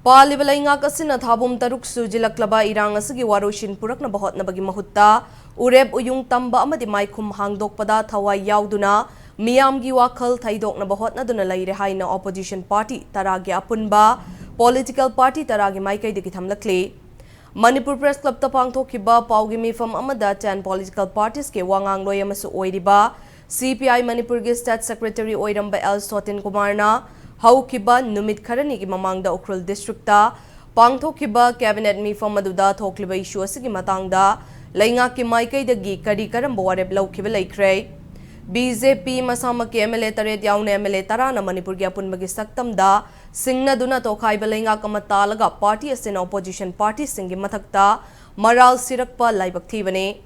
Paliba laingak asina thabum taruk sujilaklaba irang asigi waroshin purakna bahotnabagi mahutta ureb uyung tamba amadi maikhum hangdokpada thawai yauduna miyamgi wakhal thaidokna bahotnaduna leire haina opposition party taragi apunba political party taragi maikaidagi thamlakle Manipur Press Club ta pangthokhiba paugi mifam amada 10 political parties ke wangang loy amasu oiriba CPI Manipur ge state secretary oiramba L Sotin Kumarna Haukiba numit kharani ki mamangda Ukrul district ta pangthokhiba cabinet mifam aduda thokliba issue asigi matangda lainga ki maikai kari karam wareb lawkhiba laikre BJP masama ke MLA taret yaune MLA tarana Manipur ge apunbagi saktamda singna duna tokhaiba lainga kamata laga party asin opposition party singi mathakta maral sirakpa laibak thibane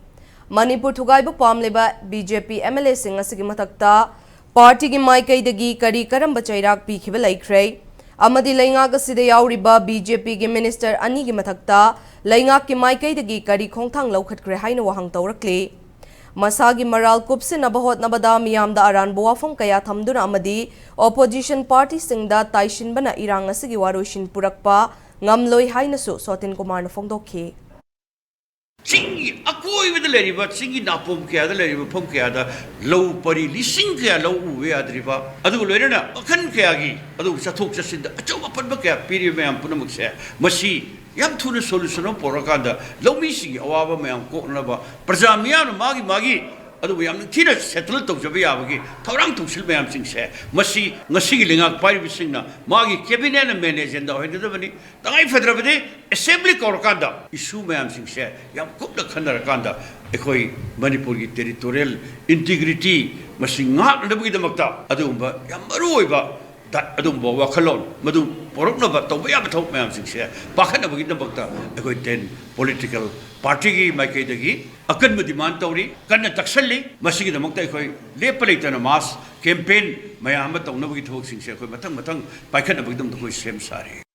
Manipur thugaibu pamleba BJP MLA singa sigi mathakta Party ki maikaidagi kari karamba chairak pikhiba laikre amadi laingak asida yauriba BJP ki minister ani ki mathakta laingak ki maikaidagi kari khongthang laukhatkre haina wahang tawrakle masagi maral kupsin abahot nabada miyamda aran buwafam kaya thamduna amadi opposition party singda taishin bana irang asigi waroshin purakpa ngamloi haina su Sotin Kumar na phongdokhi Singi akoi with the lady, but singing napum care, the lady with pum care, the low body, lissing care, low way at the river. Adu Lerena, a can caregi, Adu Satok in the Achoma Pumaka, period, man, Punamuxa, Mashi, Yam Tuna solution of Poracanda, low missing, Awaba, man, Cotonaba, Prazamiano, Magi. Adu we am Tina settled to Javiavagi, Torang to Silviam Sing say, Masi, Nasiling up Pirate Singer, Magi, Cabinet and Manage and the Hidavani, the Life Federation, Assembly Coracanda, Issue Mam Sing say, Yam Kupla Kandarakanda, Ekoi, Manipuri territorial integrity, Masinga and the Widamakta, Adumba, Yamaruiba, that Adumba, Wakalon, Madu, Poroknova, Tobiam Top Mam Sing say, Bakana Widamakta, Ekoi 10 political party, Maikadagi. Akan mo demand tauri kan na taksali masigi na magtay koy lepalita na mas campaign mayamat tong nabagi thok sing siya koy matang paikhan na bagdam koy sem sari